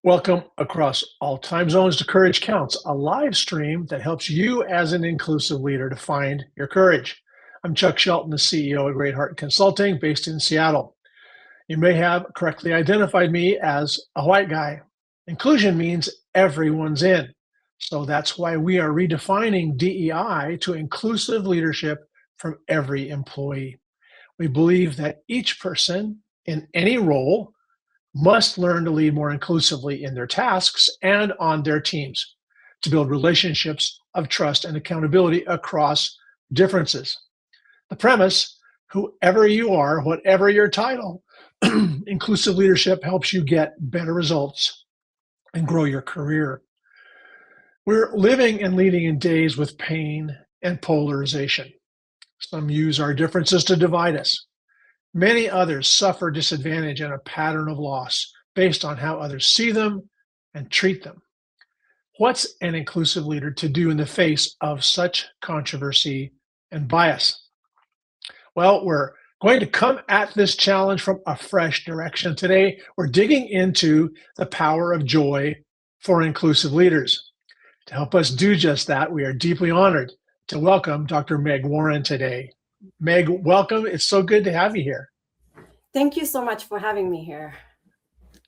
Welcome across all time zones to Courage Counts, a live stream that helps you as an inclusive leader to find your courage. I'm Chuck Shelton, the CEO of Greatheart Consulting based in Seattle. You may have correctly identified me as a white guy. Inclusion means everyone's in. So that's why we are redefining DEI to inclusive leadership from every employee. We believe that each person in any role must learn to lead more inclusively in their tasks and on their teams to build relationships of trust and accountability across differences. The premise, whoever you are, whatever your title, inclusive leadership helps you get better results and grow your career. We're living and leading in days with pain and polarization. Some use our differences to divide us. Many others suffer disadvantage and a pattern of loss based on how others see them and treat them. What's an inclusive leader to do in the face of such controversy and bias? Well, we're going to come at this challenge from a fresh direction. Today, we're digging into the power of joy for inclusive leaders. To help us do just that, we are deeply honored to welcome Dr. Meg Warren today. Meg, welcome. It's so good to have you here. Thank you so much for having me here.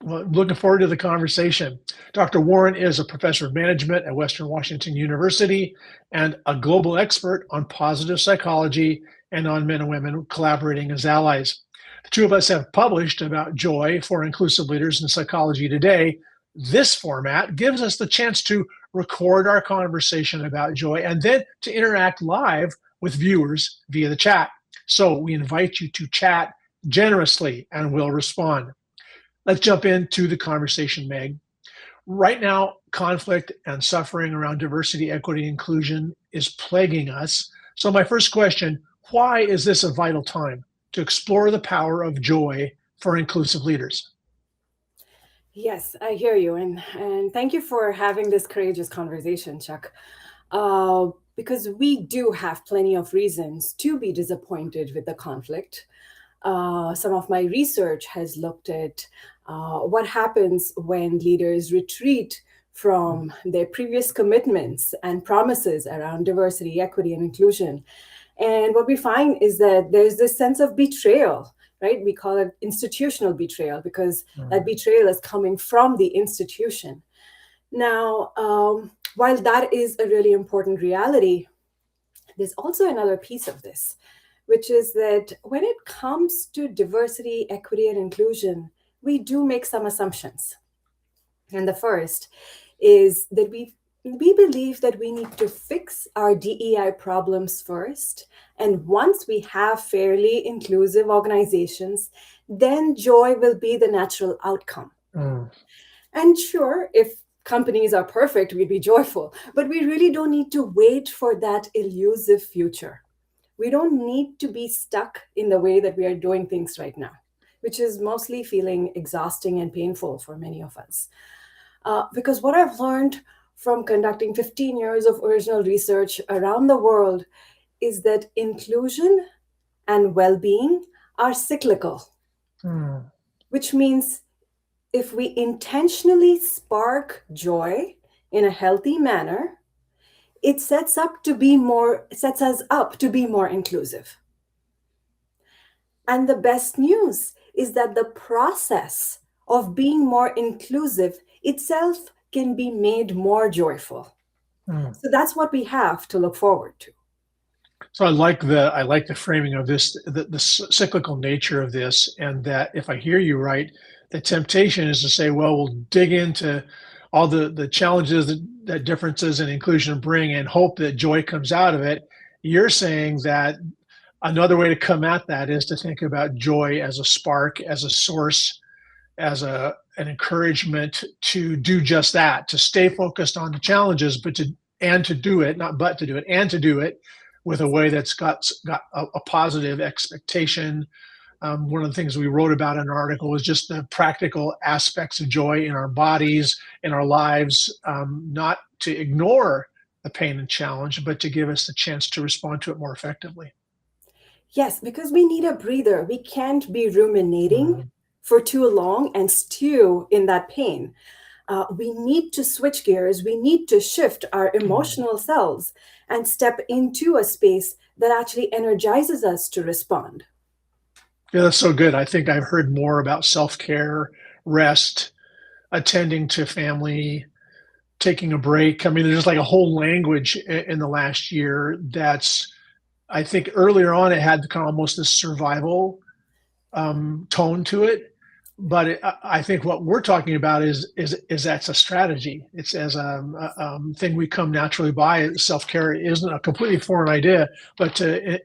Well, looking forward to the conversation. Dr. Warren is a professor of management at Western Washington University and a global expert on positive psychology and on men and women collaborating as allies. The two of us have published about joy for inclusive leaders in psychology today. This format gives us the chance to record our conversation about joy and then to interact live with viewers via the chat. So we invite you to chat generously and we'll respond. Let's jump into the conversation, Meg. Right now, conflict and suffering around diversity, equity, and inclusion is plaguing us. So my first question, why is this a vital time to explore the power of joy for inclusive leaders? Yes, I hear you. And thank you for having this courageous conversation, Chuck. Because we do have plenty of reasons to be disappointed with the conflict. Some of my research has looked at what happens when leaders retreat from their previous commitments and promises around diversity, equity, and inclusion. And what we find is that there's this sense of betrayal, right? We call it institutional betrayal because that betrayal is coming from the institution. Now, while that is a really important reality, there's also another piece of this, which is that when it comes to diversity, equity, and inclusion, we do make some assumptions. And the first is that we believe that we need to fix our DEI problems first. And once we have fairly inclusive organizations, then joy will be the natural outcome. And sure, if companies are perfect, we'd be joyful, but we really don't need to wait for that elusive future. We don't need to be stuck in the way that we are doing things right now, which is mostly feeling exhausting and painful for many of us. Because what I've learned from conducting 15 years of original research around the world is that inclusion and well-being are cyclical, which means if we intentionally spark joy in a healthy manner, it sets us up to be more inclusive. And the best news is that the process of being more inclusive itself can be made more joyful. So that's what we have to look forward to. So I like the framing of this, the cyclical nature of this, and that if I hear you right, the temptation is to say, well, we'll dig into all the challenges that differences and inclusion bring and hope that joy comes out of it. You're saying that another way to come at that is to think about joy as a spark, as a source, as an encouragement to do just that, to stay focused on the challenges, to do it with a way that's got a positive expectation. One of the things we wrote about in our article was just the practical aspects of joy in our bodies, in our lives, not to ignore the pain and challenge, but to give us the chance to respond to it more effectively. Yes, because we need a breather. We can't be ruminating for too long and stew in that pain. We need to switch gears. We need to shift our emotional selves and step into a space that actually energizes us to respond. Yeah, that's so good. I think I've heard more about self-care, rest, attending to family, taking a break. I mean, there's like a whole language in the last year that's, I think earlier on it had kind of almost this survival tone to it. But I think what we're talking about is that's a strategy. It's as a thing we come naturally by. Self care isn't a completely foreign idea, but to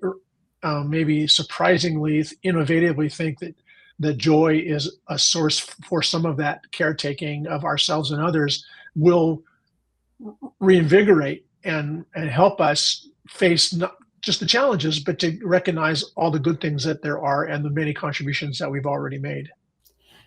maybe surprisingly, innovatively think that joy is a source for some of that caretaking of ourselves and others will reinvigorate and help us face not just the challenges, but to recognize all the good things that there are and the many contributions that we've already made.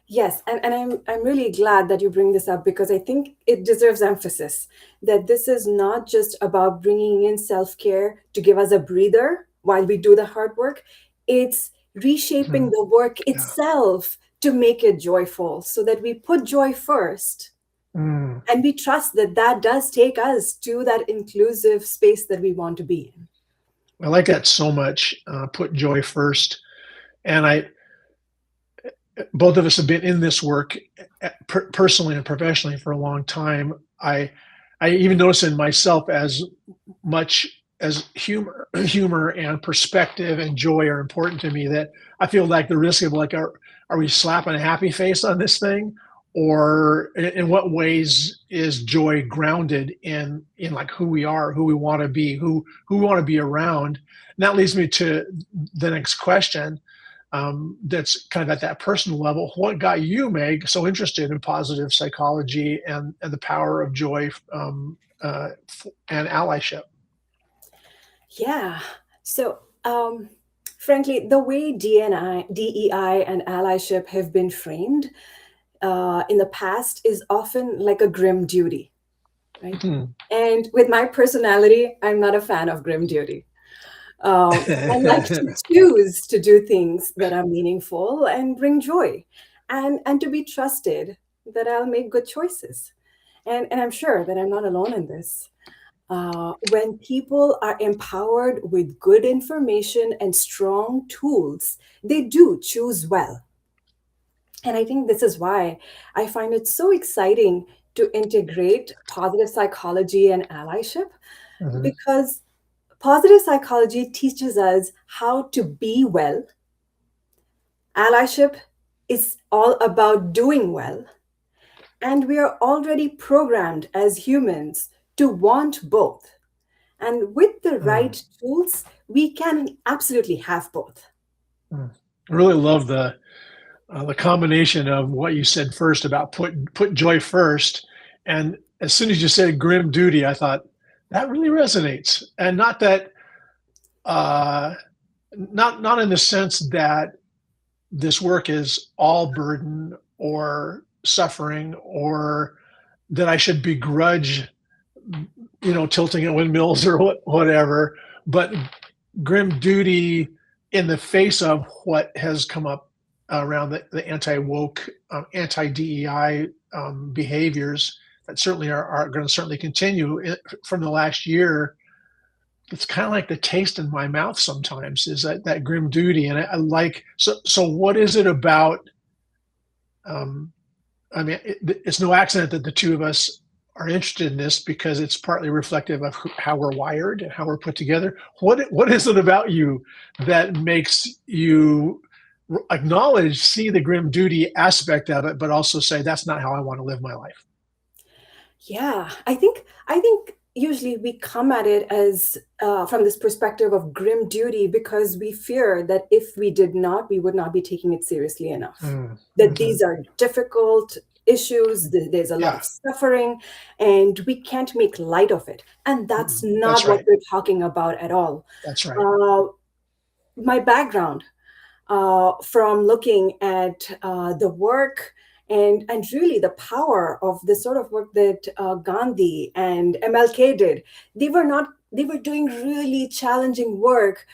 Yes, and I'm really glad that you bring this up because I think it deserves emphasis that this is not just about bringing in self-care to give us a breather while we do the hard work. It's reshaping Mhm. the work Yeah. itself to make it joyful so that we put joy first Mm. and we trust that that does take us to that inclusive space that we want to be in. I like that so much. Put joy first. And both of us have been in this work personally and professionally for a long time. I even notice in myself as much as humor and perspective and joy are important to me that I feel like the risk of like, are we slapping a happy face on this thing? Or in what ways is joy grounded in like who we are, who we want to be, who we want to be around? And that leads me to the next question. That's kind of at that personal level. What got you, Meg, so interested in positive psychology and the power of joy and allyship? Yeah. So, frankly, the way DEI, and allyship have been framed in the past is often like a grim duty, right? Hmm. And with my personality, I'm not a fan of grim duty. I like to choose to do things that are meaningful and bring joy, and to be trusted that I'll make good choices. And I'm sure that I'm not alone in this. When people are empowered with good information and strong tools, they do choose well. And I think this is why I find it so exciting to integrate positive psychology and allyship, Mhm. because positive psychology teaches us how to be well. Allyship is all about doing well. And we are already programmed as humans to want both. And with the Mm, right tools, we can absolutely have both. mm. I really love the combination of what you said first about put joy first, and as soon as you said grim duty, I thought that really resonates, and not that uh, not in the sense that this work is all burden or suffering or that I should begrudge, tilting at windmills or whatever, but grim duty in the face of what has come up around the anti-woke, anti-DEI behaviors that certainly are going to certainly continue from the last year. It's kind of like the taste in my mouth sometimes is that grim duty. And I like, so what is it about, um, I mean, it's no accident that the two of us are interested in this because it's partly reflective of how we're wired and how we're put together. What is it about you that makes you acknowledge, see the grim duty aspect of it, but also say that's not how I want to live my life? Yeah, I think usually we come at it as from this perspective of grim duty because we fear that if we did not, we would not be taking it seriously enough. Mm, That mhm. these are difficult issues, there's a lot Yeah, of suffering, and we can't make light of it. And that's that's not what right. we're talking about at all. That's right. Uh, my background from looking at the work and really the power of the sort of work that Gandhi and MLK did. They were doing really challenging work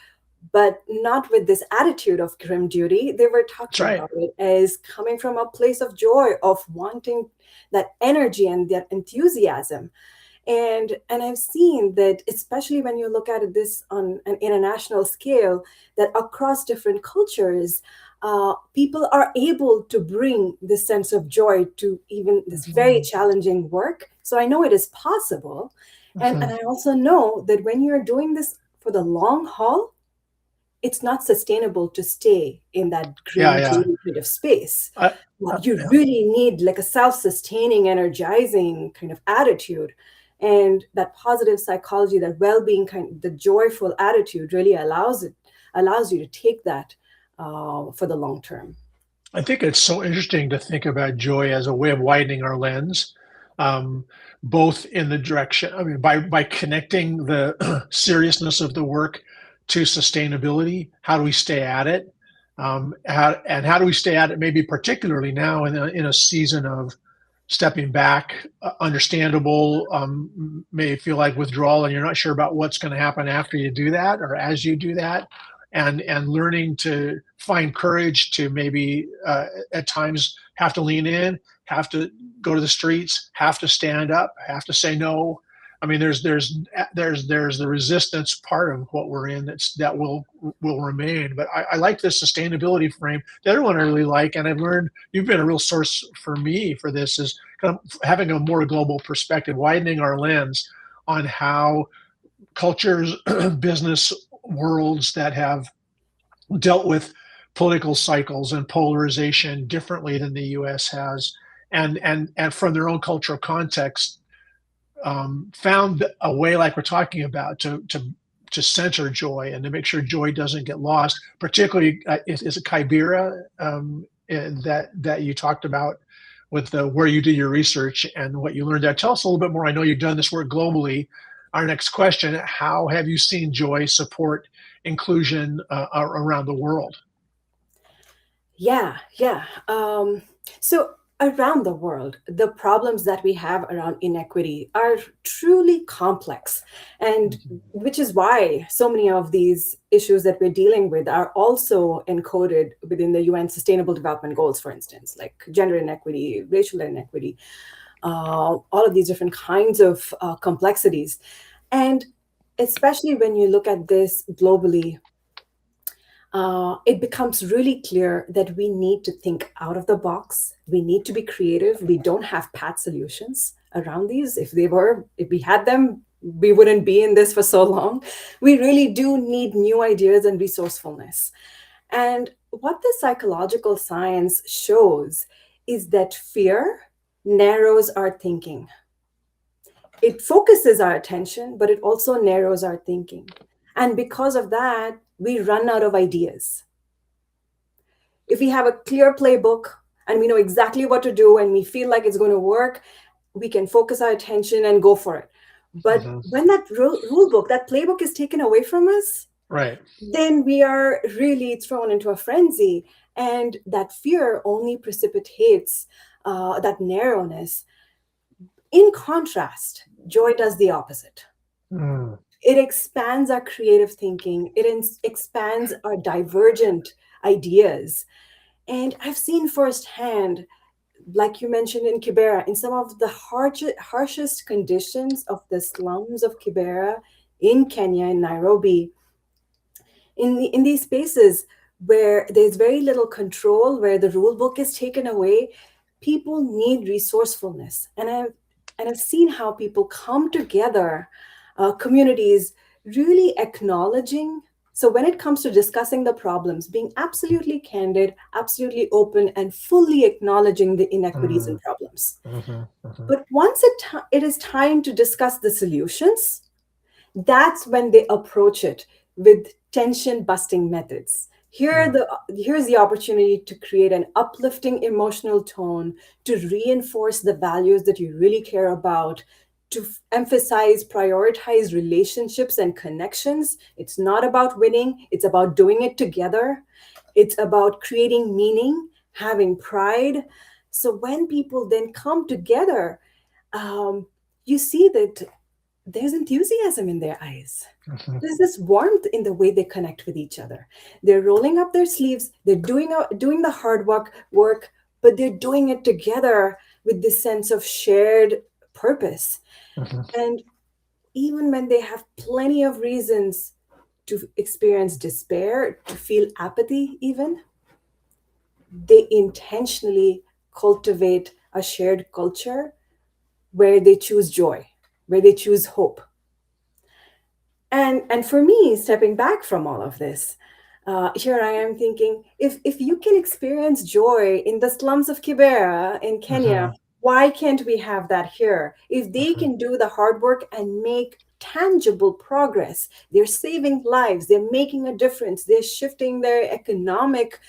but not with this attitude of grim duty. They were That's talking right. about it as coming from a place of joy, of wanting that energy and that enthusiasm. And I've seen that, especially when you look at this on an international scale, that across different cultures, people are able to bring this sense of joy to even this very Mhm. challenging work. So I know it is possible. And Mhm. I also know that when you're doing this for the long haul, it's not sustainable to stay in that Yeah, grim yeah. kind of space. I, You yeah. really need like a self-sustaining, energizing kind of attitude. And that positive psychology, that well-being kind, the joyful attitude really allows you to take that for the long term. I think it's so interesting to think about joy as a way of widening our lens, um, both in the direction, I mean, by connecting the seriousness of the work to sustainability. How do we stay at it? How do we stay at it? Maybe particularly now in a season of stepping back, understandable, may feel like withdrawal, and you're not sure about what's going to happen after you do that or as you do that, and learning to find courage to maybe at times have to lean in, have to go to the streets, have to stand up, have to say no. I mean, there's the resistance part of what we're in that will remain. But I like this sustainability frame. The other one I really like, and I've learned you've been a real source for me for this, is kind of having a more global perspective, widening our lens on how cultures, business worlds that have dealt with political cycles and polarization differently than the U.S. has, and from their own cultural context, found a way, like we're talking about, to center joy and to make sure joy doesn't get lost. Particularly, is it Kibera that you talked about with the where you do your research and what you learned there? Tell us a little bit more. I know you've done this work globally. Our next question: how have you seen joy support inclusion around the world? Yeah, yeah. So around the world, the problems that we have around inequity are truly complex, and Mhm. which is why so many of these issues that we're dealing with are also encoded within the UN Sustainable Development Goals, for instance, like gender inequity, racial inequity, all of these different kinds of complexities. And especially when you look at this globally, it becomes really clear that we need to think out of the box. We need to be creative. We don't have pat solutions around these. If we had them, we wouldn't be in this for so long. We really do need new ideas and resourcefulness. And what the psychological science shows is that fear narrows our thinking. It focuses our attention, but it also narrows our thinking. And because of that, we run out of ideas. If we have a clear playbook and we know exactly what to do and we feel like it's going to work, we can focus our attention and go for it. But Mhm. when that rule book, that playbook is taken away from us, Right. then we are really thrown into a frenzy. And that fear only precipitates that narrowness. In contrast, joy does the opposite. Mm. It expands our creative thinking, expands our divergent ideas. And I've seen firsthand, like you mentioned in Kibera, in some of the harshest conditions of the slums of Kibera in Kenya, in Nairobi, in these spaces where there's very little control, where the rule book is taken away, people need resourcefulness. And I've seen how people come together, communities really acknowledging. So when it comes to discussing the problems, being absolutely candid, absolutely open, and fully acknowledging the inequities and Mm. problems. Mhm. Mhm. But once it is time to discuss the solutions, that's when they approach it with tension busting methods. Mm. Here's the opportunity to create an uplifting emotional tone, to reinforce the values that you really care about, to emphasize, prioritize relationships and connections. It's not about winning, it's about doing it together. It's about creating meaning, having pride. So when people then come together, um, you see that there's enthusiasm in their eyes. Mhm. There's this warmth in the way they connect with each other. They're rolling up their sleeves, they're doing the hard work, but they're doing it together with this sense of shared purpose. Mhm. And even when they have plenty of reasons to experience despair, to feel apathy, even, they intentionally cultivate a shared culture where they choose joy, where they choose hope. And for me, stepping back from all of this, here I am thinking, if you can experience joy in the slums of Kibera in Kenya, Mhm. why can't we have that here? If they Mhm. can do the hard work and make tangible progress, they're saving lives, they're making a difference, they're shifting their economic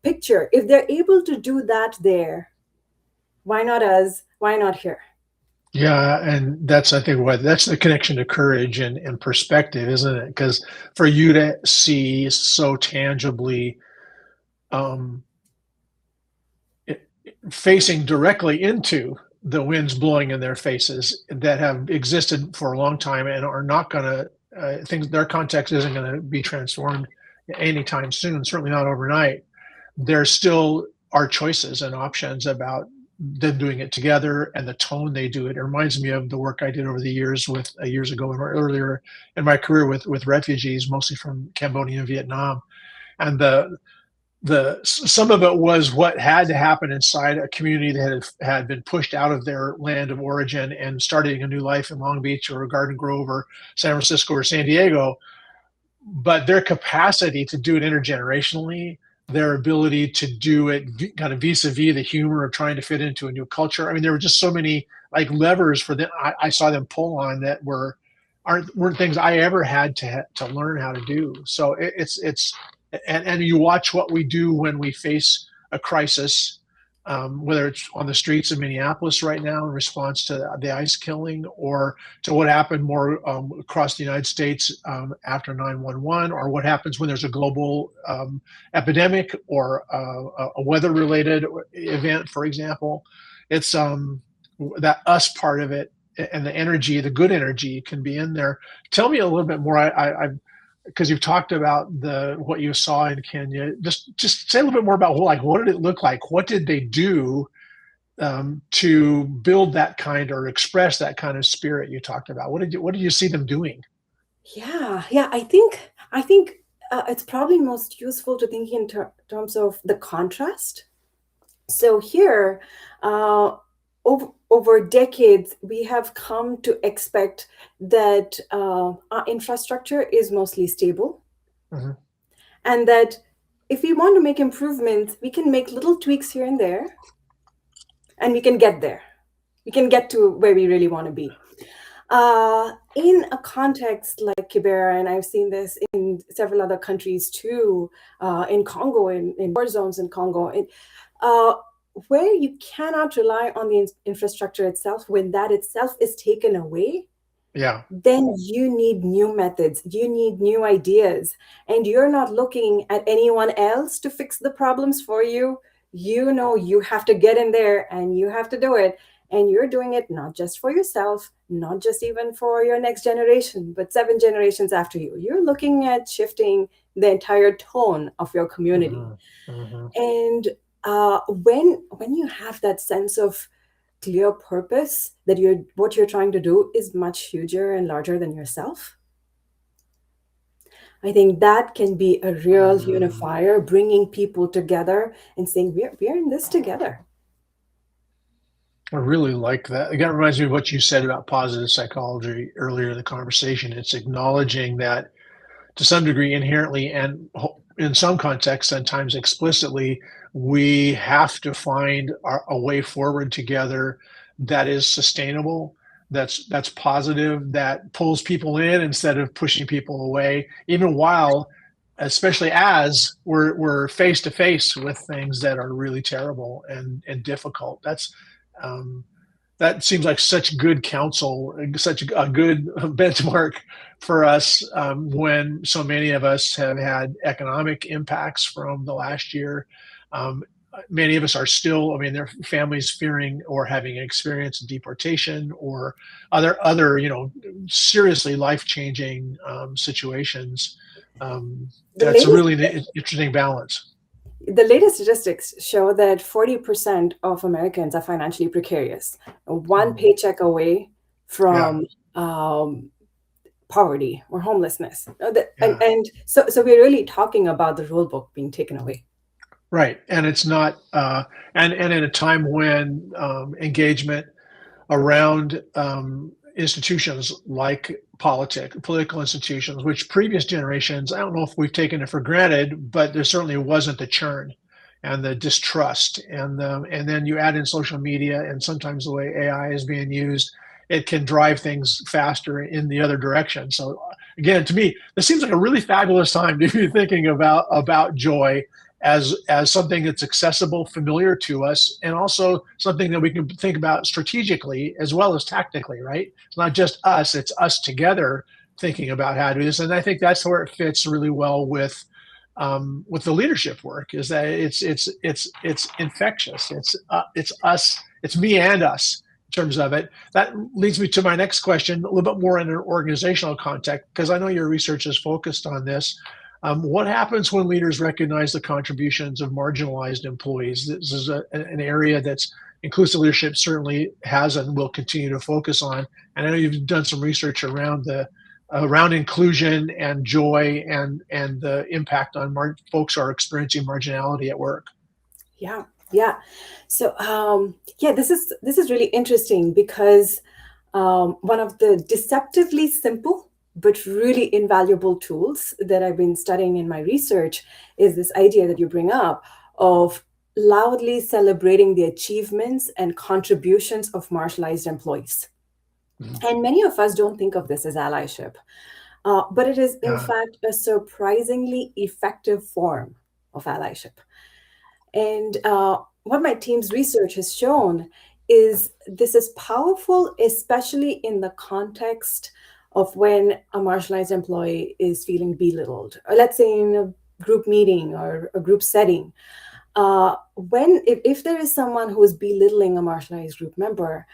picture. If they're able to do that there, why not us? Why not here? Yeah, and that's I think what that's the connection to courage and perspective, isn't it? Because for you to see so tangibly, um, facing directly into the winds blowing in their faces that have existed for a long time and are not going to things their context isn't going to be transformed anytime soon, certainly not overnight. There still are choices and options about them doing it together and the tone they do it. It reminds me of the work I did over the years with years ago or earlier in my career with refugees, mostly from Cambodia and Vietnam. And the some of it was what had to happen inside a community that had been pushed out of their land of origin and starting a new life in Long Beach or Garden Grove or San Francisco or San Diego, but their capacity to do it intergenerationally, their ability to do it kind of vis-a-vis the humor of trying to fit into a new culture. I mean, there were just so many like levers for them. I saw them pull on that weren't things I ever had to learn how to do. So it's and you watch what we do when we face a crisis, whether it's on the streets of Minneapolis right now in response to the ice killing, or to what happened more across the United States after 9/11, or what happens when there's a global epidemic or a weather-related event, for example. It's that us part of it and the energy, the good energy, can be in there. Tell me a little bit more. Because you've talked about the what you saw in Kenya. Just say a little bit more about like what did it look like? What did they do to build that kind or express that kind of spirit you talked about? What did you see them doing? Yeah. I think it's probably most useful to think in terms of the contrast. So here, over decades, we have come to expect that our infrastructure is mostly stable, Hmm. and that if we want to make improvements, we can make little tweaks here and there, and we can get there. We can get to where we really want to be. In a context like Kibera, and I've seen this in several other countries too, in Congo, in war zones in Congo, uh, where you cannot rely on the infrastructure itself, when that itself is taken away, Yeah. then you need new methods, you need new ideas, and you're not looking at anyone else to fix the problems for you. You know, you have to get in there and you have to do it. And you're doing it not just for yourself, not just even for your next generation, but 7 generations after you. You're looking at shifting the entire tone of your community. Hmm. Hmm. And when you have that sense of clear purpose, that you're what you're trying to do is much huger and larger than yourself, I think that can be a real Hmm. unifier, bringing people together and saying we're in this together. I really like that. Again, it reminds me of what you said about positive psychology earlier in the conversation. It's acknowledging that to some degree inherently and in some contexts sometimes explicitly we have to find a way forward together that is sustainable, that's positive, that pulls people in instead of pushing people away, even while especially as we're face to face with things that are really terrible and difficult. Um, that seems like such good counsel, such a good benchmark for us when so many of us have had economic impacts from the last year. many of us are still, I mean, their families fearing or having experienced deportation or other, seriously life-changing situations. The That's a latest really interesting balance. the latest statistics show that 40% of Americans are financially precarious, one Mm, paycheck away yeah, from poverty or homelessness. yeah, And so we're really talking about the rule book being taken away. right. And it's not, and in a time when engagement around institutions like political institutions, which previous generations, I don't know if we've taken it for granted, but there certainly wasn't the churn and the distrust. And then you add in social media and sometimes the way AI is being used, it can drive things faster in the other direction. So again, to me, this seems like a really fabulous time to be thinking about joy as something that's accessible, familiar to us, and also something that we can think about strategically as well as tactically, right? It's not just us, it's us together thinking about how to do this. And I think that's where it fits really well with the leadership work, is that it's infectious. It's us, it's me and us in terms of it. That leads me to my next question, a little bit more in an organizational context, because I know your research is focused on this. What happens when leaders recognize the contributions of marginalized employees? This is an area that's inclusive leadership certainly has and will continue to focus on. And I know you've done some research around around inclusion and joy and the impact on folks who are experiencing marginality at work. Yeah, yeah. So yeah, this is really interesting because one of the deceptively simple but really invaluable tools that I've been studying in my research is this idea that you bring up of loudly celebrating the achievements and contributions of marginalized employees. Mhm. And many of us don't think of this as allyship, but it is in Yeah. fact a surprisingly effective form of allyship. And what my team's research has shown is this is powerful, especially in the context of when a marginalized employee is feeling belittled, or let's say in a group meeting or a group setting. If there is someone who is belittling a marginalized group member,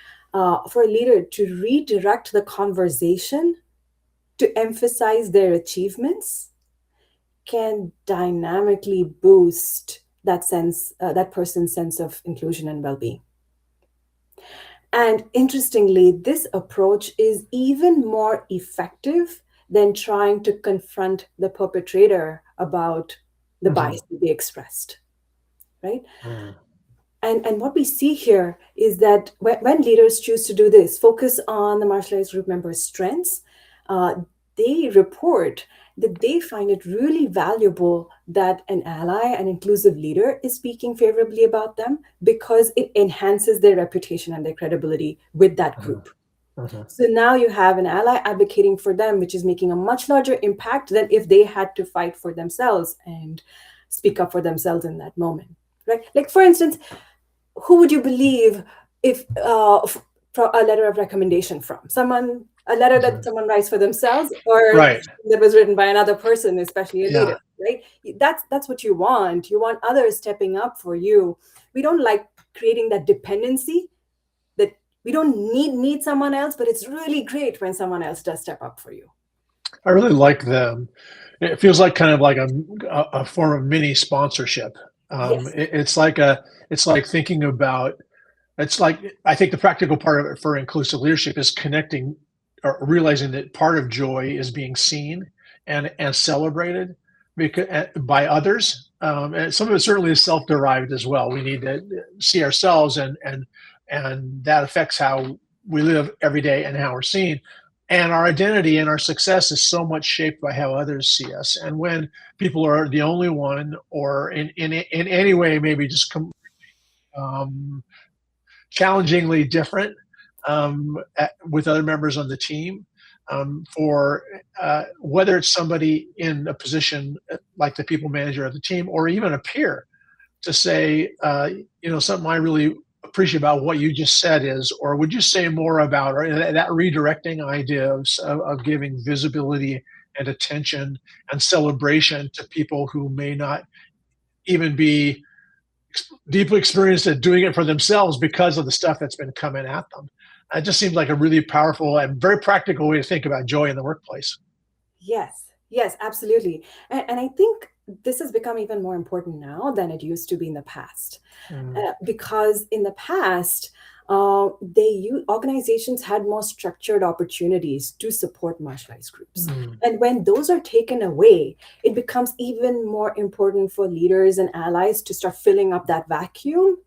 for a leader to redirect the conversation to emphasize their achievements can dynamically boost that person's sense of inclusion and well-being. And interestingly, this approach is even more effective than trying to confront the perpetrator about the Mhm. bias that they expressed, right? Mhm. And what we see here is that when leaders choose to do this, focus on the marginalized group members' strengths, uh, they report that they find it really valuable that an ally, an inclusive leader, is speaking favorably about them because it enhances their reputation and their credibility with that Mhm. group. Mhm. So now you have an ally advocating for them, which is making a much larger impact than if they had to fight for themselves and speak up for themselves in that moment. Right? Like, for instance, who would you believe if a letter of recommendation from someone, a letter that Mhm. someone writes for themselves, or Right. that was written by another person, especially a leader, Yeah. right? That's what you want. You want others stepping up for you. We don't like creating that dependency that we don't need someone else, but it's really great when someone else does step up for you. I really like them. It feels like kind of like a form of mini sponsorship. Yes. It's like thinking about, it's like, I think the practical part of it for inclusive leadership is connecting or realizing that part of joy is being seen and celebrated because by others. And some of it certainly is self-derived as well. We need to see ourselves and that affects how we live every day and how we're seen. And our identity and our success is so much shaped by how others see us. And when people are the only one, or in any way, maybe just um, challengingly different with other members on the team, for whether it's somebody in a position like the people manager of the team or even a peer, to say, something I really appreciate about what you just said is, or would you say more about, or that redirecting idea of giving visibility and attention and celebration to people who may not even be deeply experienced at doing it for themselves because of the stuff that's been coming at them. It just seems like a really powerful and very practical way to think about joy in the workplace. Yes, yes, absolutely. And I think this has become even more important now than it used to be in the past. Mm, Because in the past, organizations had more structured opportunities to support marginalized groups. mm, And when those are taken away, it becomes even more important for leaders and allies to start filling up that vacuum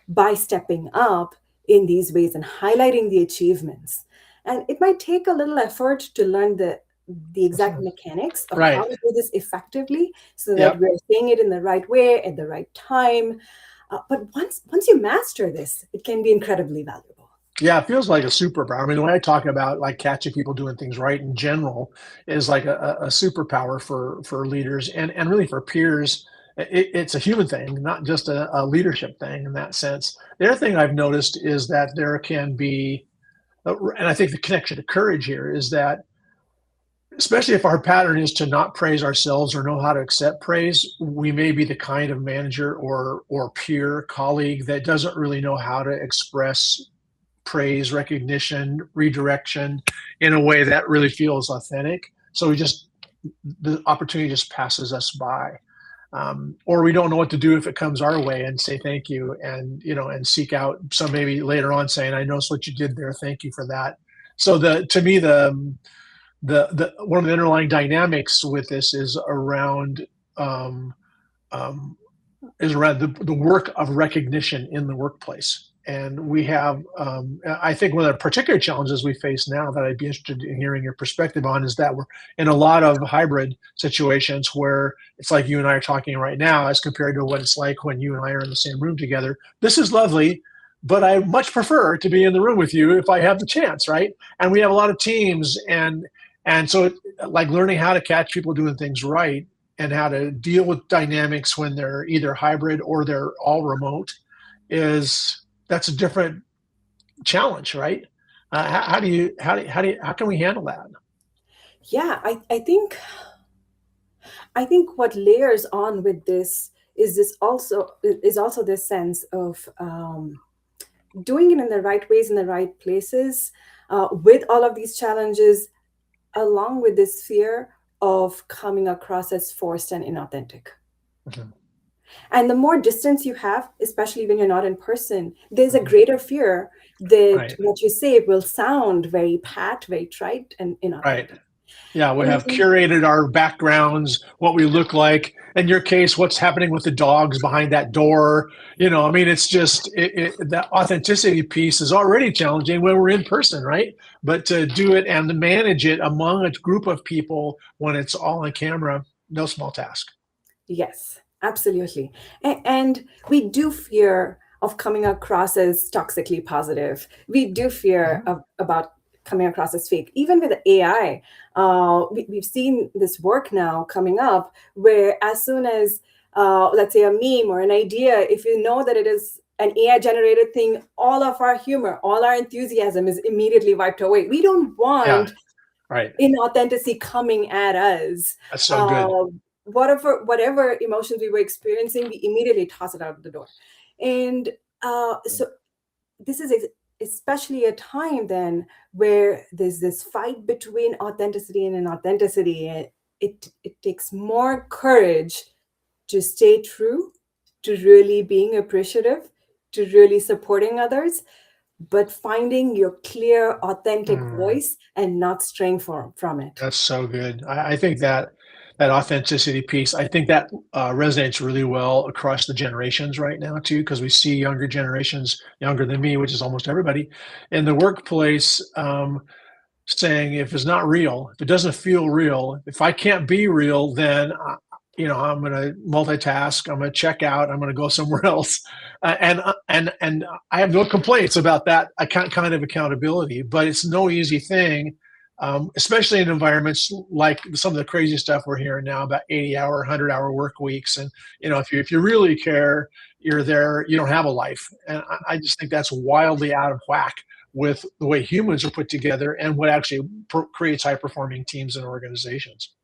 by stepping up in these ways and highlighting the achievements. And it might take a little effort to learn the exact mechanics of how right. to do this effectively so that Yep. we're saying it in the right way at the right time. But once you master this, it can be incredibly valuable. Yeah, it feels like a superpower. I mean, the way I talk about like catching people doing things right in general is like a superpower for leaders and really for peers. It's a human thing, not just a leadership thing in that sense. The other thing I've noticed is that there can be, and I think the connection to courage here is that, especially if our pattern is to not praise ourselves or know how to accept praise, we may be the kind of manager or peer colleague that doesn't really know how to express praise, recognition, redirection in a way that really feels authentic. So the opportunity just passes us by. Or we don't know what to do if it comes our way and say thank you and seek out some maybe later on saying, I noticed what you did there. Thank you for that. So to me, the one of the underlying dynamics with this um, um, is around the work of recognition in the workplace. And we have, I think one of the particular challenges we face now that I'd be interested in hearing your perspective on is that we're in a lot of hybrid situations where it's like you and I are talking right now as compared to what it's like when you and I are in the same room together. This is lovely, but I much prefer to be in the room with you if I have the chance, right? And we have a lot of teams and so like learning how to catch people doing things right and how to deal with dynamics when they're either hybrid or they're all remote that's a different challenge, right? How can we handle that? Yeah, I think what layers on with this is also this sense of doing it in the right ways in the right places with all of these challenges, along with this fear of coming across as forced and inauthentic. Mhm. And the more distance you have, especially when you're not in person, there's a Mhm. greater fear that Right, what you say will sound very pat, very trite, and right. inauthentic. Yeah, we have And curated our backgrounds, what we look like. In your case, what's happening with the dogs behind that door. I mean, it's just that authenticity piece is already challenging when we're in person, right? But to do it and to manage it among a group of people when it's all on camera, no small task. yes, absolutely. And we do fear of coming across as toxically positive. We do fear Mhm. about coming across as fake. Even with AI, we've seen this work now coming up where as soon as, let's say, a meme or an idea, if you know that it is an AI generated thing, all of our humor, all our enthusiasm is immediately wiped away. We don't Yeah, want right. inauthenticity coming at us. That's so good. Uh, whatever emotions we were experiencing, we immediately toss it out of the door. And so this is especially a time then where there's this fight between authenticity and inauthenticity. It takes more courage to stay true, to really being appreciative, to really supporting others, but finding your clear, authentic Mm. voice and not straying from it. That's so good. I think that authenticity piece, I think that resonates really well across the generations right now too, because we see younger generations, younger than me, which is almost everybody, in the workplace, saying if it's not real, if it doesn't feel real, if I can't be real, then I'm going to multitask. I'm going to check out. I'm going to go somewhere else, and I have no complaints about that. Kind of accountability, but it's no easy thing, especially in environments like some of the crazy stuff we're hearing now about 80-hour, 100-hour work weeks, and if you really care, you're there. You don't have a life, and I just think that's wildly out of whack with the way humans are put together and what actually creates high performing teams and organizations.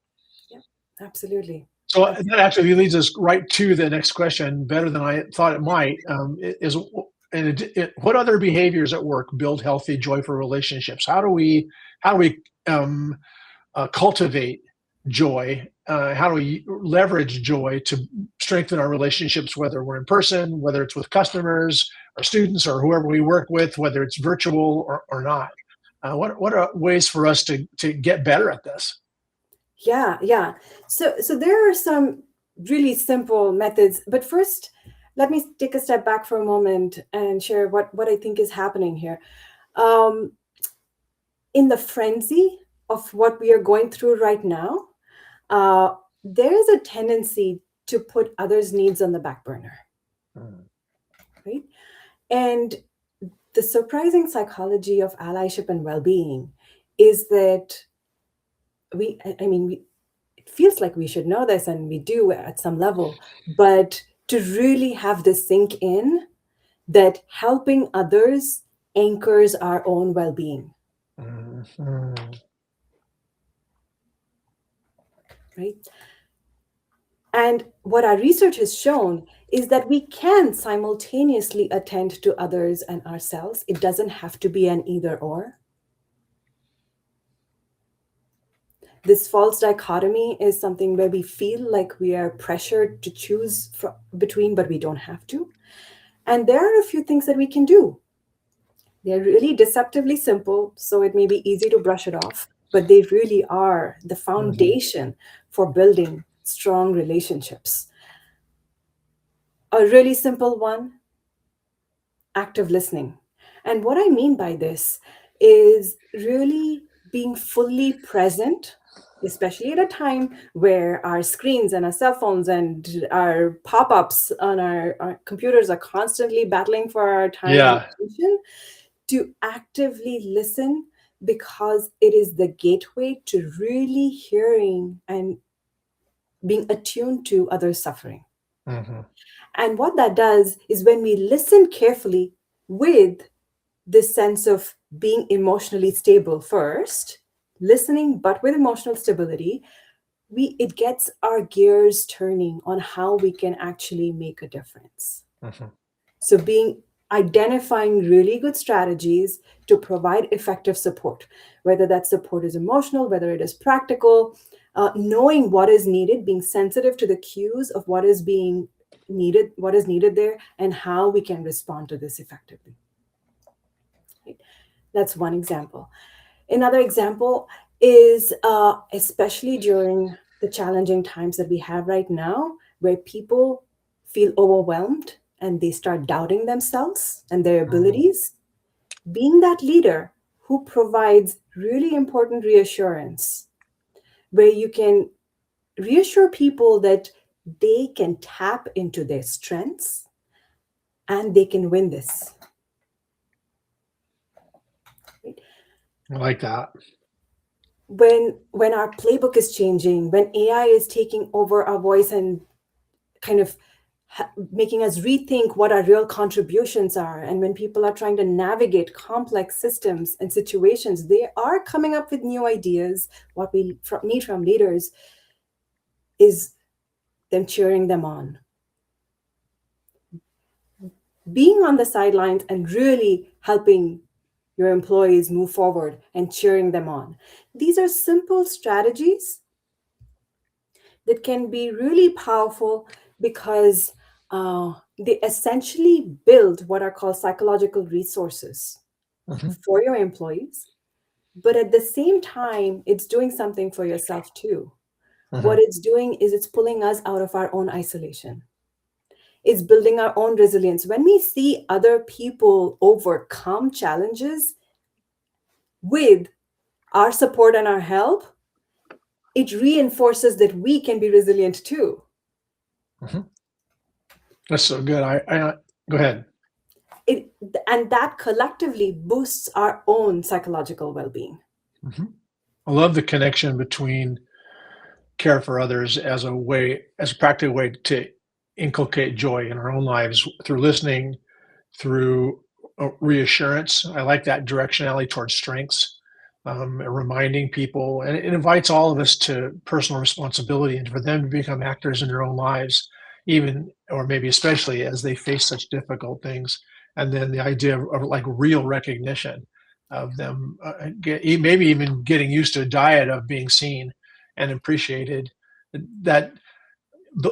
Yeah, absolutely. So That's that actually leads us right to the next question, better than I thought it might. What other behaviors at work build healthy, joyful relationships? How do we um, cultivate joy? How do we leverage joy to strengthen our relationships, whether we're in person, whether it's with customers or students or whoever we work with, whether it's virtual or not? What are ways for us to get better at this? Yeah, yeah. So there are some really simple methods, but first, let me take a step back for a moment and share what I think is happening here. Um, in the frenzy of what we are going through right now, uh, there is a tendency to put others' needs on the back burner, Mm, right? And the surprising psychology of allyship and well-being is that I mean, it feels like we should know this, and we do at some level, but to really have this sink in, that helping others anchors our own well-being, mm, mm, right? And what our research has shown is that we can simultaneously attend to others and ourselves. It doesn't have to be an either or. This false dichotomy is something where we feel like we are pressured to choose between, but we don't have to. And there are a few things that we can do. They're really deceptively simple, so it may be easy to brush it off, but they really are the mhm, foundation for building strong relationships. A really simple one: active listening. And what I mean by this is really being fully present, especially at a time where our screens and our cell phones and our pop ups on our computers are constantly battling for our time and yeah. attention, to actively listen, because it is the gateway to really hearing and being attuned to others' suffering. Mhm, And what that does is, when we listen carefully with this sense of being emotionally stable first, listening but with emotional stability, it gets our gears turning on how we can actually make a difference. mhm, So being identifying really good strategies to provide effective support, whether that support is emotional, whether it is practical, knowing what is needed, being sensitive to the cues of what is needed there, and how we can respond to this effectively. Right? That's one example. Another example is, especially during the challenging times that we have right now, where people feel overwhelmed and they start doubting themselves and their mm, abilities, being that leader who provides really important reassurance, where you can reassure people that they can tap into their strengths and they can win this. Right? I like that. When our playbook is changing, when AI is taking over our voice and kind of making us rethink what our real contributions are, and when people are trying to navigate complex systems and situations, they are coming up with new ideas. What we need from leaders is them cheering them on, being on the sidelines and really helping your employees move forward and cheering them on. These are simple strategies that can be really powerful, because they essentially build what are called psychological resources Mhm, for your employees. But at the same time, it's doing something for yourself too. What mhm, it's doing is it's pulling us out of our own isolation. It's building our own resilience. When we see other people overcome challenges with our support and our help, it reinforces that we can be resilient too. mhm. That's so good. Go ahead. it and that collectively boosts our own psychological well-being. Mhm. I love the connection between care for others as a practical way to inculcate joy in our own lives through listening, through reassurance. I like that directionality towards strengths. and reminding people, and it invites all of us to personal responsibility and for them to become actors in their own lives, even or maybe especially as they face such difficult things. And then the idea of like real recognition of them, maybe even getting used to a diet of being seen and appreciated. That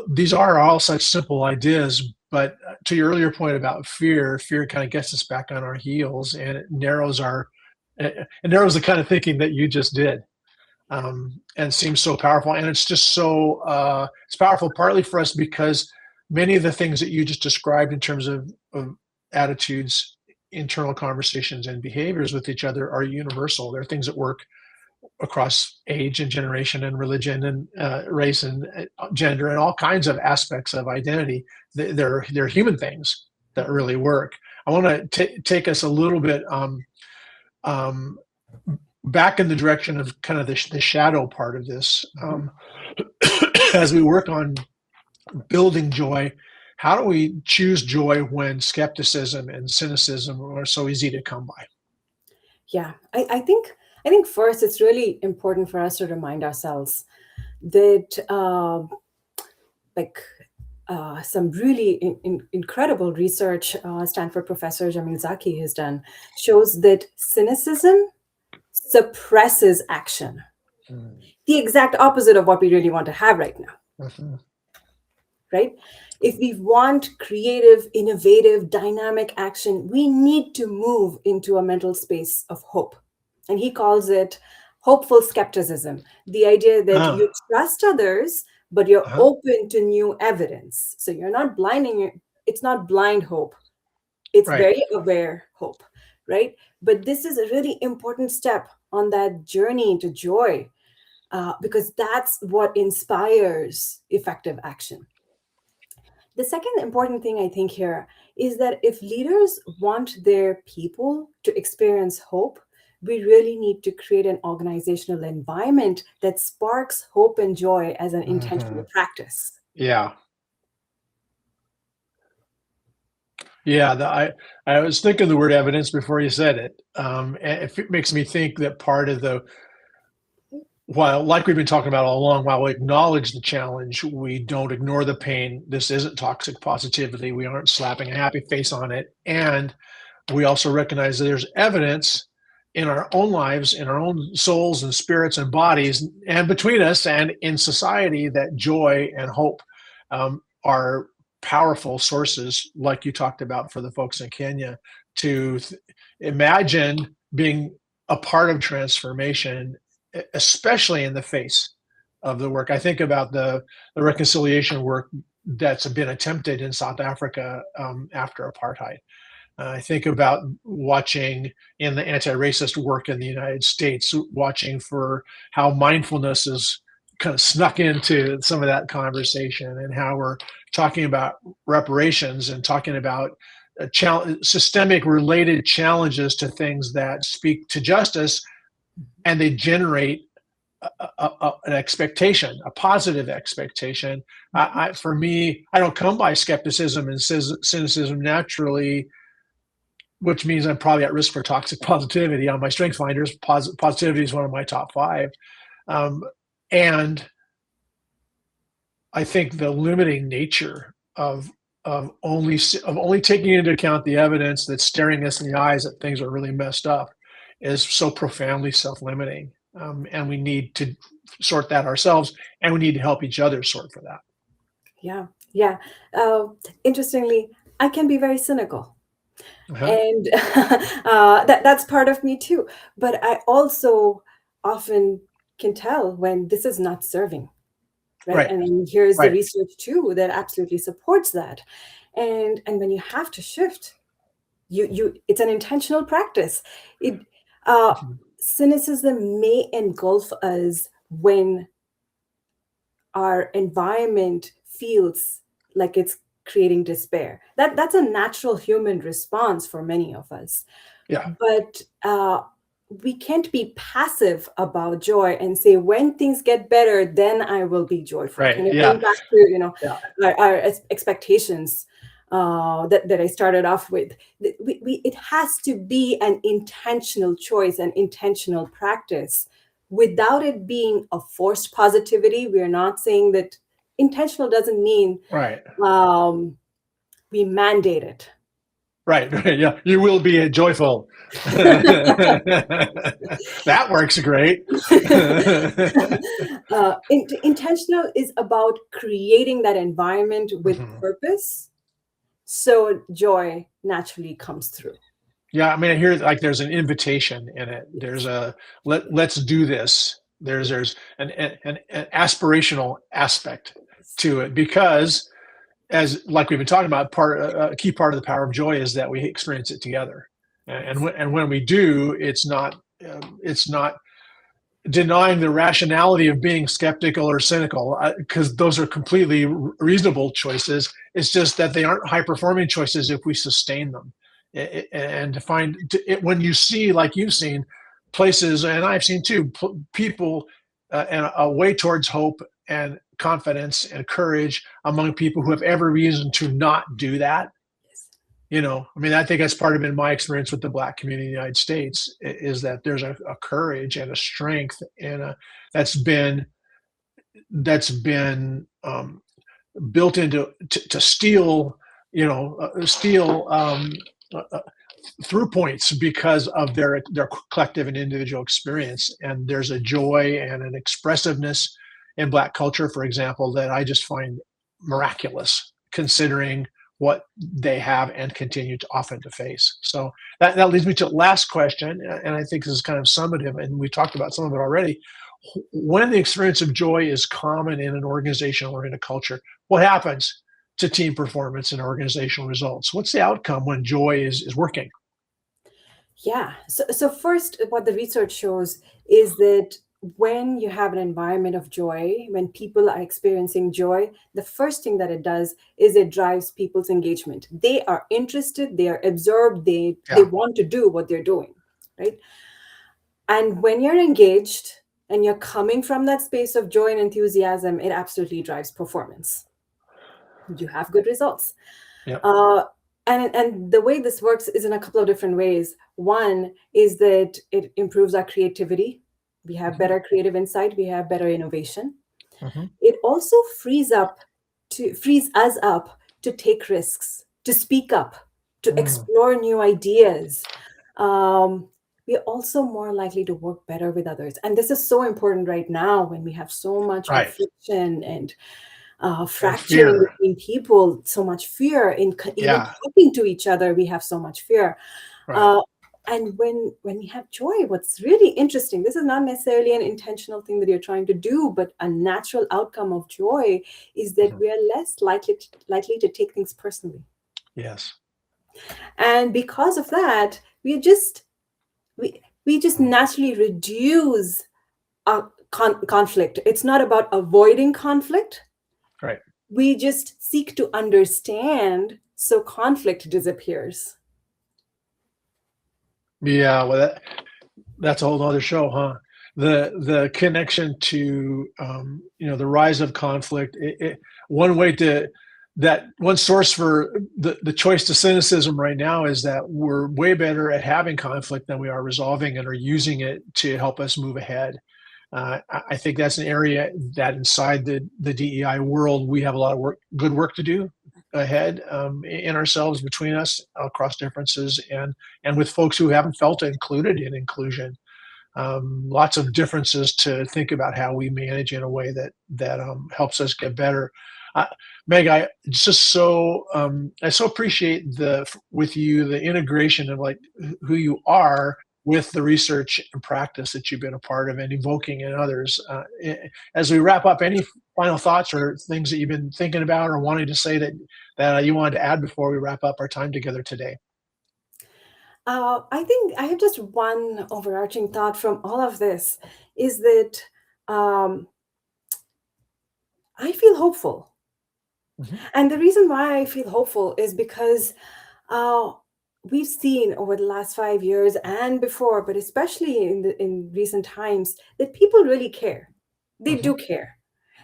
these are all such simple ideas, but to your earlier point about fear kind of gets us back on our heels, and it narrows the kind of thinking that you just did, and seems so powerful. And it's just so it's powerful partly for us because many of the things that you just described in terms of attitudes, internal conversations, and behaviors with each other are universal. They're things that work across age and generation and religion and race and gender and all kinds of aspects of identity. They're human things that really work. I want to take us a little bit um, back in the direction of kind of the shadow part of this. As we work on building joy, how do we choose joy when skepticism and cynicism are so easy to come by? Yeah, I think first it's really important for us to remind ourselves that like some really incredible research Stanford professor Jamil Zaki has done shows that cynicism suppresses action, Mm. the exact opposite of what we really want to have right now, Mhm. right? If we want creative, innovative, dynamic action, we need to move into a mental space of hope. And he calls it hopeful skepticism, the idea that you Ah, trust others, but you're uh-huh. open to new evidence. So you're not it's not blind hope, it's Right. very aware hope, right? But this is a really important step on that journey into joy, because that's what inspires effective action. The second important thing I think here is that if leaders want their people to experience hope, we really need to create an organizational environment that sparks hope and joy as an Hmm. intentional practice. Yeah. Yeah. I was thinking the word evidence before you said it. And it makes me think that part of the while, like we've been talking about all along, while we acknowledge the challenge, we don't ignore the pain. This isn't toxic positivity. We aren't slapping a happy face on it. And we also recognize that there's evidence in our own lives, in our own souls and spirits and bodies, and between us and in society that joy and hope are powerful sources, like you talked about for the folks in Kenya, to imagine being a part of transformation, especially in the face of the work. I think about the reconciliation work that's been attempted in South Africa after apartheid. I think about watching in the anti-racist work in the United States, watching for how mindfulness is kind of snuck into some of that conversation, and how we're talking about reparations and talking about systemic related challenges to things that speak to justice, and they generate an expectation, a positive expectation. For me, I don't come by skepticism and cynicism naturally, which means I'm probably at risk for toxic positivity. On my strength finders, positivity is one of my top five. Um, and I think the limiting nature of only taking into account the evidence that's staring us in the eyes that things are really messed up is so profoundly self-limiting. And we need to sort that ourselves, and we need to help each other sort for that. Yeah, yeah. Interestingly, I can be very cynical, Uh-huh. and that's part of me too. But I also often can tell when this is not serving, right? Right, And then here's the right. research too that absolutely supports that. And when you have to shift, you it's an intentional practice. It Mhm. cynicism may engulf us when our environment feels like it's creating despair. That's a natural human response for many of us. Yeah, But we can't be passive about joy and say when things get better then I will be joyful. right. Can you Yeah, bring back to yeah. our expectations? that I started off with. It has to be an intentional choice, an intentional practice, without it being a forced positivity. We're not saying that intentional doesn't mean Right. we mandate it. Right. Yeah. You will be joyful. That works great. Intentional is about creating that environment with Mhm. purpose, so joy naturally comes through. Yeah, I mean, I hear like there's an invitation in it. There's Yes. a let's do this. There's an aspirational aspect Yes. to it because as like we've been talking about, a key part of the power of joy is that we experience it together, Yes. and when we do, it's not denying the rationality of being skeptical or cynical because those are completely reasonable choices. It's just that they aren't high performing choices if we sustain them. And to find it, when you see, like you've seen places, and I've seen too, people and a way towards hope and confidence and courage among people who have every reason to not do that. Yes. I mean, I think that's part of in my experience with the Black community in the United States is that there's a courage and a strength and that's been that's been built into to steal, steal uh, uh, through points because of their collective and individual experience. And there's a joy and an expressiveness in Black culture, for example, that I just find miraculous, considering what they have and continue to often to face. So that leads me to the last question, and I think this is kind of summative, and we talked about some of it already. When the experience of joy is common in an organization or in a culture, what happens to team performance and organizational results? What's the outcome when joy is working? Yeah. So first, what the research shows is that when you have an environment of joy, when people are experiencing joy, the first thing that it does is it drives people's engagement. They are interested, they are absorbed, they Yeah. want to do what they're doing, right? And when you're engaged and you're coming from that space of joy and enthusiasm, it absolutely drives performance. You have good results. Yep. Uh, and the way this works is in a couple of different ways. One is that it improves our creativity. We have Mhm. better creative insight. We have better innovation. Mhm. It also frees us up to take risks, to speak up, to Mm. explore new ideas. Um, we're also more likely to work better with others. And this is so important right now when we have so much of Right. friction and And fracturing fear. between people, so much fear in even Yeah. talking to each other. We have so much fear. Right. Uh, and when we have joy, what's really interesting, this is not necessarily an intentional thing that you're trying to do, but a natural outcome of joy is that Mhm. we are less likely to take things personally. Yes. And because of that, we just Mm. naturally reduce conflict. It's not about avoiding conflict. Right. We just seek to understand, so conflict disappears. Yeah. Well, that's a whole other show, huh? The connection to the rise of conflict. One way to that one source for the choice to cynicism right now is that we're way better at having conflict than we are resolving and are using it to help us move ahead. I think that's an area that inside the DEI world we have a lot of good work to do ahead in ourselves, between us, across differences, and with folks who haven't felt included in inclusion. Lots of differences to think about how we manage in a way that helps us get better. Uh, Meg, I so appreciate with you the integration of like who you are with the research and practice that you've been a part of and evoking in others. As we wrap up, any final thoughts or things that you've been thinking about or wanting to say that you wanted to add before we wrap up our time together today? I think I have just one overarching thought from all of this is that um, I feel hopeful. Mhm. And the reason why I feel hopeful is because uh, we've seen over the last 5 years and before, but especially in recent times, that people really care. They Mhm. do care.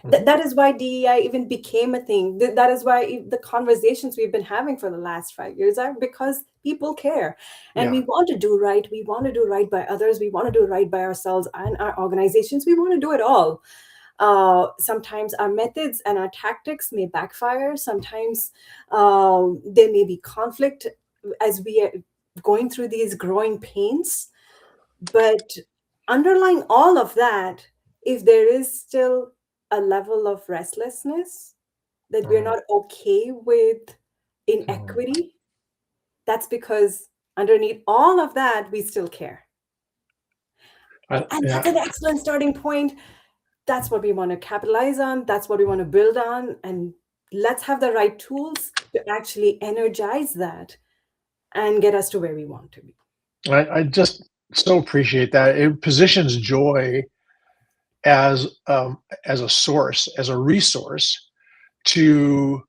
That is why DEI even became a thing. That is why the conversations we've been having for the last 5 years are because people care. And Yeah. we want to do right. We want to do right by others. We want to do right by ourselves and our organizations. We want to do it all. Sometimes our methods and our tactics may backfire. Sometimes there may be conflict as we are going through these growing pains. But underlying all of that, if there is still a level of restlessness that we're Mhm. not okay with Mhm. inequity, that's because underneath all of that, we still care. And Yeah. that's an excellent starting point. That's what we want to capitalize on. That's what we want to build on. And let's have the right tools to actually energize that and get us to where we want to be. I just so appreciate that. It positions joy as as a source, as a resource to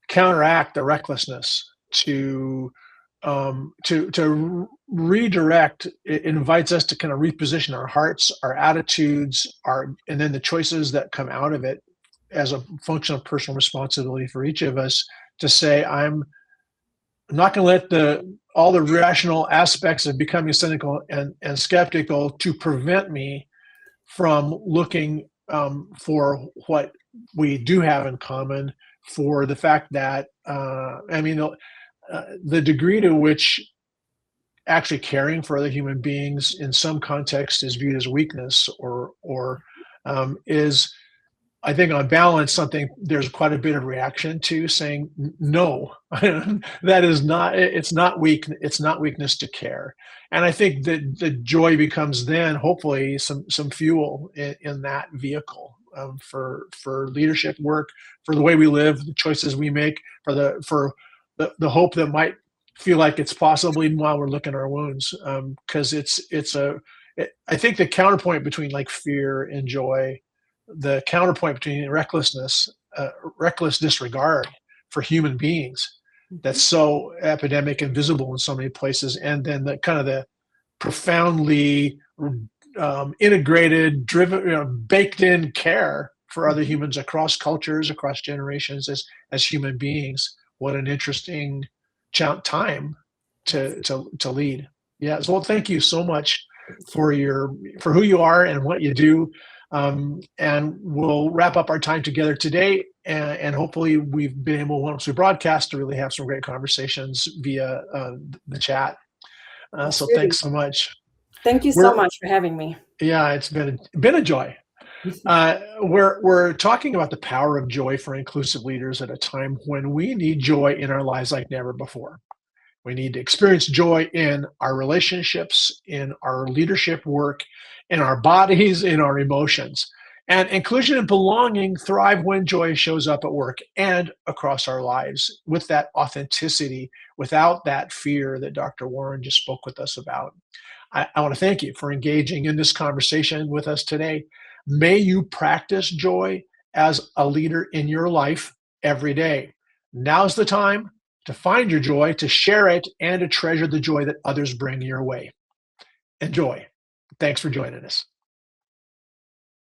counteract the recklessness, to redirect. It invites us to kind of reposition our hearts, our attitudes, and then the choices that come out of it as a function of personal responsibility for each of us to say, I'm not going to let the all the rational aspects of becoming cynical and skeptical to prevent me from looking for what we do have in common, for the fact that the degree to which actually caring for other human beings in some context is viewed as weakness or is, I think, on balance, something there's quite a bit of reaction to saying no. That is not. It's not weak. It's not weakness to care. And I think that the joy becomes then, hopefully, some fuel in that vehicle for leadership work, for the way we live, the choices we make, for the hope that might feel like it's possible even while we're licking our wounds. Because I think the counterpoint between like fear and joy, the counterpoint between reckless disregard for human beings that's Mhm. so epidemic and visible in so many places, and then the kind of the profoundly integrated, driven, baked in care for other Mhm. humans across cultures, across generations as human beings. What an interesting time Yes. to lead. Yeah. So, well, thank you so much for for who you are and what you do. And we'll wrap up our time together today. And hopefully, we've been able, once we broadcast, to really have some great conversations via the chat. Yes, So, really. thanks so much. Thank you so We're much for having me. Yeah, it's been a joy. We're talking about the power of joy for inclusive leaders at a time when we need joy in our lives like never before. We need to experience joy in our relationships, in our leadership work, in our bodies, in our emotions. And inclusion and belonging thrive when joy shows up at work and across our lives with that authenticity, without that fear that Dr. Warren just spoke with us about. I want to thank you for engaging in this conversation with us today. May you practice joy as a leader in your life every day. Now's the time to find your joy, to share it, and to treasure the joy that others bring your way. Enjoy. Thanks for joining us.